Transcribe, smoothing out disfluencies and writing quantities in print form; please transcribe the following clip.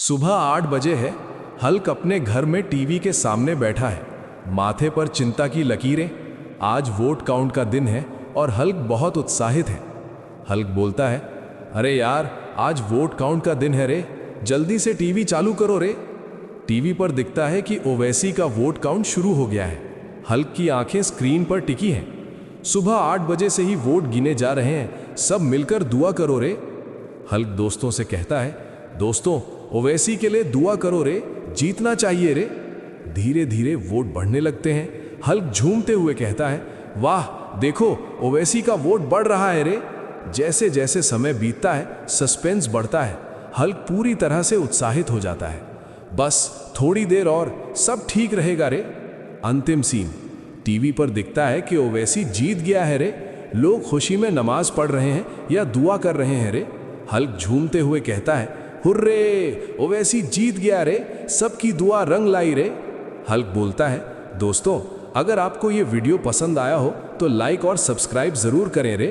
सुबह 8 बजे है। हल्क अपने घर में टीवी के सामने बैठा है, माथे पर चिंता की लकीरें। आज वोट काउंट का दिन है और हल्क बहुत उत्साहित है। हल्क बोलता है, अरे यार, आज वोट काउंट का दिन है रे, जल्दी से टीवी चालू करो रे। टीवी पर दिखता है कि ओवैसी का वोट काउंट शुरू हो गया है। हल्क की आंखें स्क्रीन पर टिकी हैं। सुबह 8 बजे से ही वोट गिने जा रहे हैं, सब मिलकर दुआ करो रे। हल्क दोस्तों से कहता है, दोस्तों, ओवैसी के लिए दुआ करो रे, जीतना चाहिए रे। धीरे धीरे वोट बढ़ने लगते हैं। हल्क झूमते हुए कहता है, वाह देखो, ओवैसी का वोट बढ़ रहा है रे। जैसे जैसे समय बीतता है, सस्पेंस बढ़ता है। हल्क पूरी तरह से उत्साहित हो जाता है। बस थोड़ी देर और सब ठीक रहेगा रे। अंतिम सीन, टीवी पर दिखता है कि ओवैसी जीत गया है रे। लोग खुशी में नमाज पढ़ रहे हैं या दुआ कर रहे हैं रे। हल्क झूमते हुए कहता है, हुर्रे, ओवैसी जीत गया रे, सबकी दुआ रंग लाई रे। हल्क बोलता है, दोस्तों, अगर आपको ये वीडियो पसंद आया हो तो लाइक और सब्सक्राइब जरूर करें रे।